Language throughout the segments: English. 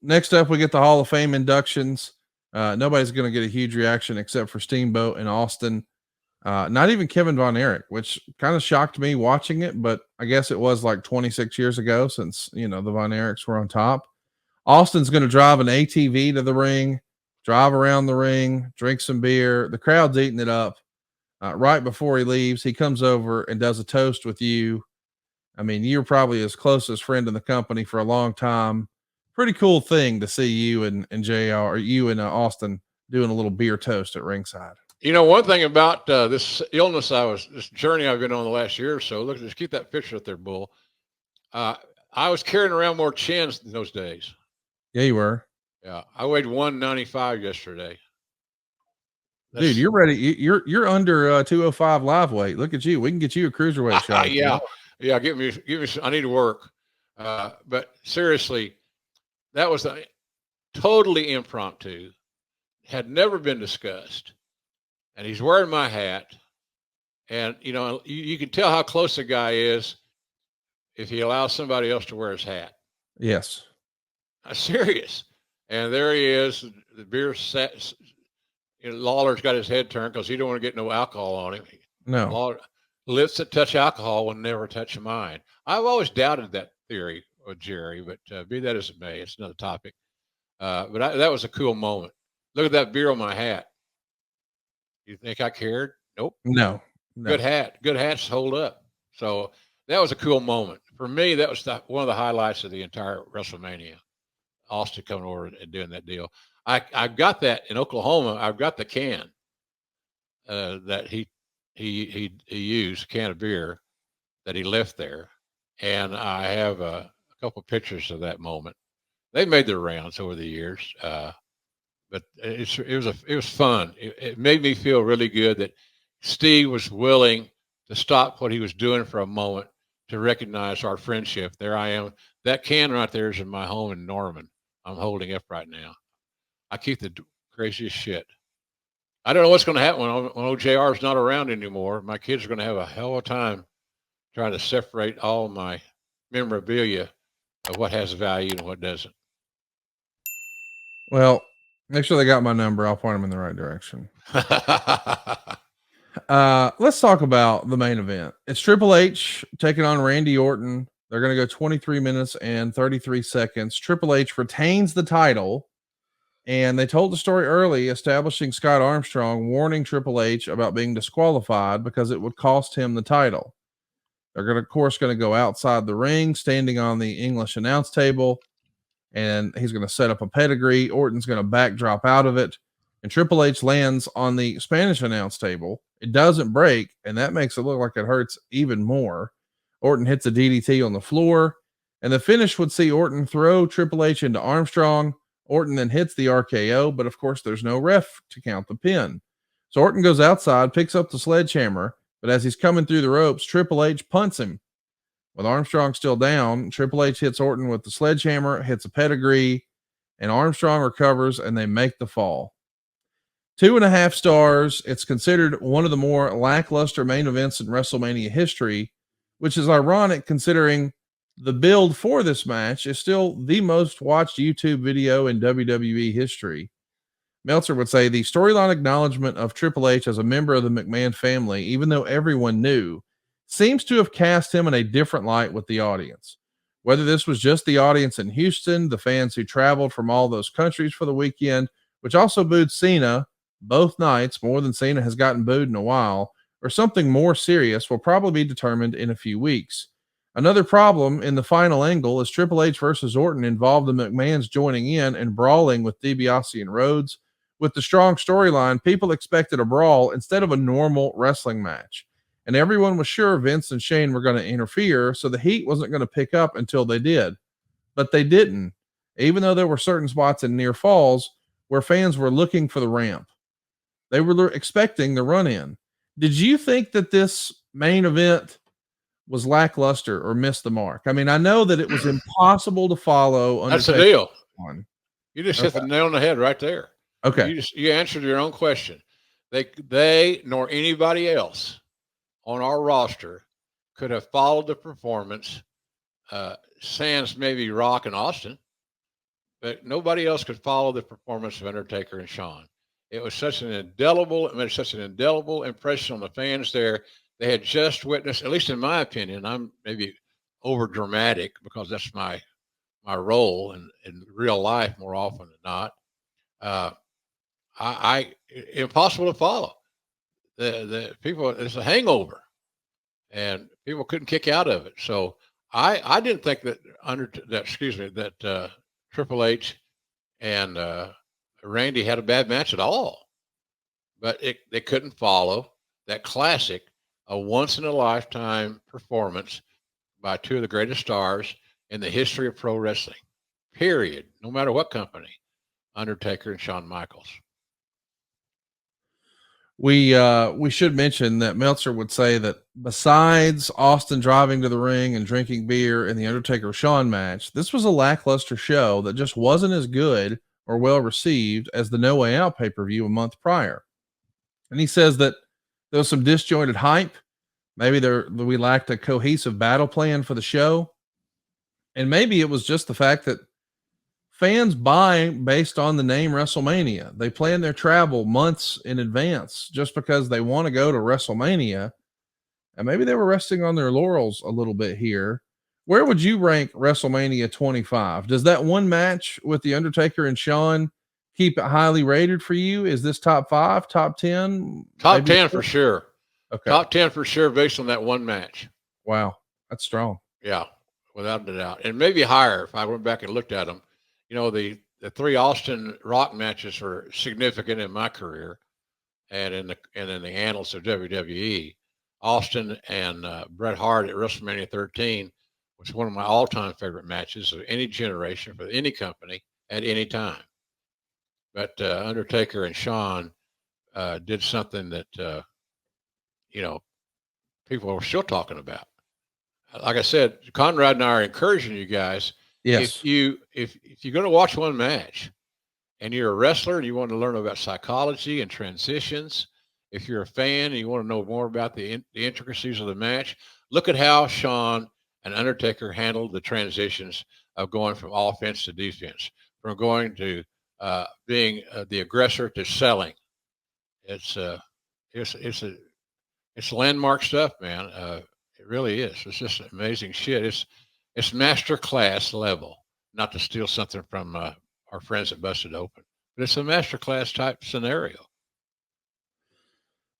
next up, we get the Hall of Fame inductions. Nobody's going to get a huge reaction except for Steamboat and Austin. Not even Kevin Von Erich, which kind of shocked me watching it, but I guess it was like 26 years ago since, the Von Erichs were on top. Austin's going to drive an ATV to the ring, drive around the ring, drink some beer. The crowd's eating it up. Right before he leaves, he comes over and does a toast with you. I mean, you're probably his closest friend in the company for a long time. Pretty cool thing to see you and JR, or you and Austin doing a little beer toast at ringside. One thing about this illness, this journey I've been on the last year or so. Look, just keep that picture up there, Bull. I was carrying around more chins in those days. Yeah, you were. Yeah, I weighed 195 yesterday. Dude, you're ready. You're under 205 live weight. Look at you. We can get you a cruiserweight shot. Yeah. Give me. Some, I need to work. But seriously, that was totally impromptu. Had never been discussed. And he's wearing my hat. And you can tell how close the guy is if he allows somebody else to wear his hat. Yes. I'm serious. And there he is. The beer set. Lawler's got his head turned because he don't want to get no alcohol on him. No. Lawler, lips that touch alcohol will never touch mine. I've always doubted that theory with Jerry, but be that as it may, it's another topic. But that was a cool moment. Look at that beer on my hat. You think I cared? Nope. No. Good hat. Good hats hold up. So that was a cool moment. For me, that was one of the highlights of the entire WrestleMania. Austin coming over and doing that deal. I've got that in Oklahoma. I've got the can that he used, a can of beer that he left there, and I have a couple pictures of that moment. They made their rounds over the years, but it was fun. It made me feel really good that Steve was willing to stop what he was doing for a moment to recognize our friendship. There I am. That can right there is in my home in Norman. I'm holding up right now. I keep the craziest shit. I don't know what's going to happen when OJR is not around anymore. My kids are going to have a hell of a time trying to separate all my memorabilia of what has value and what doesn't. Well, make sure they got my number. I'll point them in the right direction. Let's talk about the main event. It's Triple H taking on Randy Orton. They're going to go 23 minutes and 33 seconds. Triple H retains the title. And they told the story early, establishing Scott Armstrong, warning Triple H about being disqualified because it would cost him the title. They're going to, of course, going to go outside the ring, standing on the English announce table, and he's going to set up a pedigree. Orton's going to backdrop out of it, and Triple H lands on the Spanish announce table. It doesn't break, and that makes it look like it hurts even more. Orton hits a DDT on the floor, and the finish would see Orton throw Triple H into Armstrong. Orton then hits the RKO, but of course there's no ref to count the pin. So Orton goes outside, picks up the sledgehammer, but as he's coming through the ropes, Triple H punts him. With Armstrong still down, Triple H hits Orton with the sledgehammer, hits a pedigree, and Armstrong recovers, and they make the fall. 2.5 stars. It's considered one of the more lackluster main events in WrestleMania history, which is ironic considering the build for this match is still the most watched YouTube video in WWE history. Meltzer would say the storyline acknowledgement of Triple H as a member of the McMahon family, even though everyone knew, seems to have cast him in a different light with the audience. Whether this was just the audience in Houston, the fans who traveled from all those countries for the weekend, which also booed Cena both nights more than Cena has gotten booed in a while, or something more serious will probably be determined in a few weeks. Another problem in the final angle is Triple H versus Orton involved the McMahons joining in and brawling with DiBiase and Rhodes. With the strong storyline, people expected a brawl instead of a normal wrestling match. And everyone was sure Vince and Shane were going to interfere, so the heat wasn't going to pick up until they did. But they didn't, even though there were certain spots in near falls where fans were looking for the ramp. They were expecting the run-in. Did you think that this main event was lackluster or missed the mark? I mean, I know that it was impossible to follow. That's the deal. You just hit the nail on the head right there. Okay. You answered your own question. They nor anybody else on our roster could have followed the performance, sans maybe Rock and Austin. but nobody else could follow the performance of Undertaker and Shawn. It was such an indelible, it made such an indelible impression on the fans there. They had just witnessed, at least in my opinion, I'm maybe over dramatic because that's my role in real life more often than not. Uh, impossible to follow. The people, it's a hangover, and people couldn't kick out of it. So I didn't think that Triple H and Randy had a bad match at all, but they couldn't follow that classic, a once in a lifetime performance by two of the greatest stars in the history of pro wrestling. Period. No matter what company, Undertaker and Shawn Michaels. We should mention that Meltzer would say that besides Austin driving to the ring and drinking beer in the Undertaker Shawn match, this was a lackluster show that just wasn't as good or well received as the No Way Out pay-per-view a month prior. And he says that there was some disjointed hype. Maybe we lacked a cohesive battle plan for the show. And maybe it was just the fact that fans buy based on the name WrestleMania. They plan their travel months in advance just because they want to go to WrestleMania. And maybe they were resting on their laurels a little bit here. Where would you rank WrestleMania 25? Does that one match with The Undertaker and Shawn keep it highly rated for you? Is this top 5, top 10? Top 10 for sure. Okay. Top 10 for sure based on that one match. Wow. That's strong. Yeah, without a doubt. And maybe higher if I went back and looked at them. You know, the 3 Austin Rock matches were significant in my career and in the annals of WWE. Austin and Bret Hart at WrestleMania 13 was one of my all-time favorite matches of any generation for any company at any time. But Undertaker and Shawn did something that you know people are still talking about. Like I said, Conrad and I are encouraging you guys. Yes. If you're going to watch one match and you're a wrestler and you want to learn about psychology and transitions, if you're a fan and you want to know more about the intricacies of the match, look at how Shawn and Undertaker handled the transitions of going from offense to defense, from going to being the aggressor to selling. It's landmark stuff, man. It really is. It's just amazing shit. It's master class level. Not to steal something from our friends at Busted Open, but it's a master class type scenario.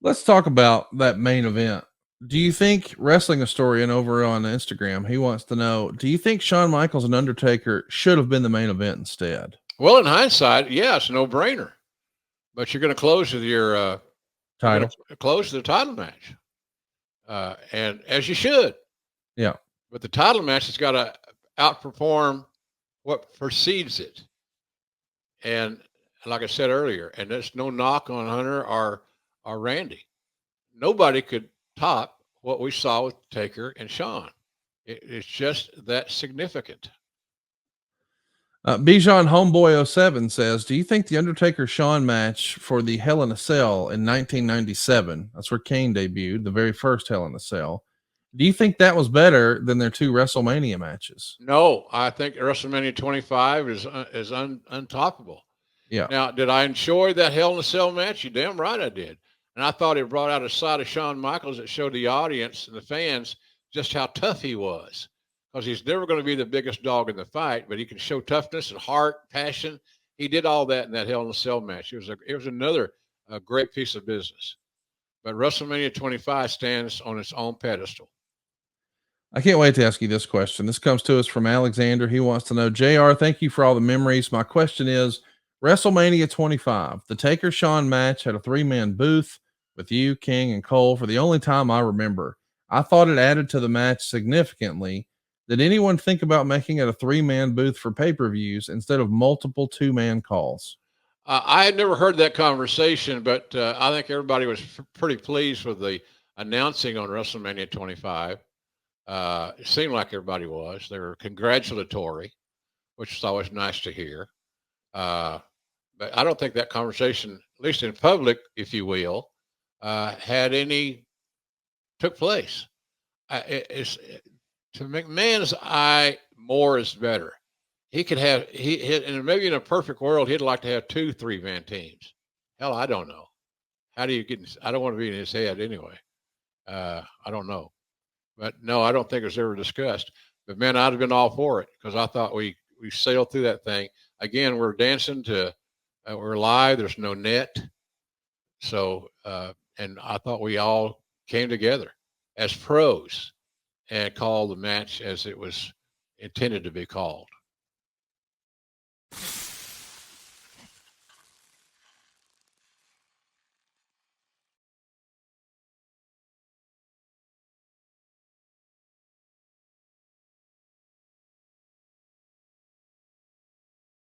Let's talk about that main event. Do you think Wrestling Historian over on Instagram, he wants to know, do you think Shawn Michaels and Undertaker should have been the main event instead? Well, in hindsight, yeah, it's a no-brainer. But you're going to close with your Title. Close the title match, and as you should. Yeah. But the title match has got to outperform what precedes it. And like I said earlier, and there's no knock on Hunter or Randy. Nobody could top what we saw with Taker and Shawn. It's just that significant. Bijan Homeboy 07 says, do you think the Undertaker Shawn match for the Hell in a Cell in 1997, that's where Kane debuted, the very first Hell in a Cell, do you think that was better than their 2 WrestleMania matches? No, I think WrestleMania 25 is untoppable. Yeah. Now, did I enjoy that Hell in a Cell match? You damn right I did. And I thought it brought out a side of Shawn Michaels that showed the audience and the fans just how tough he was. Because he's never going to be the biggest dog in the fight, but he can show toughness and heart, passion. He did all that in that Hell in a Cell match. It was another great piece of business. But WrestleMania 25 stands on its own pedestal. I can't wait to ask you this question. This comes to us from Alexander. He wants to know, JR, thank you for all the memories. My question is, WrestleMania 25, the Taker Shawn match had a 3-man booth with you, King, and Cole for the only time I remember. I thought it added to the match significantly. Did anyone think about making it a 3-man booth for pay-per-views instead of multiple 2-man calls? I had never heard that conversation, but I think everybody was pretty pleased with the announcing on WrestleMania 25. It seemed like everybody was. They were congratulatory, which is always nice to hear. But I don't think that conversation, at least in public, if you will, took place. To McMahon's eye, more is better. he could have and maybe in a perfect world he'd like to have 2 3-man teams. Hell, I don't know. How do you get? I don't want to be in his head anyway. I don't know, but no, I don't think it was ever discussed. But man, I'd have been all for it because I thought we sailed through that thing. Again, we're dancing to we're live. There's no net, so and I thought we all came together as pros and called the match as it was intended to be called.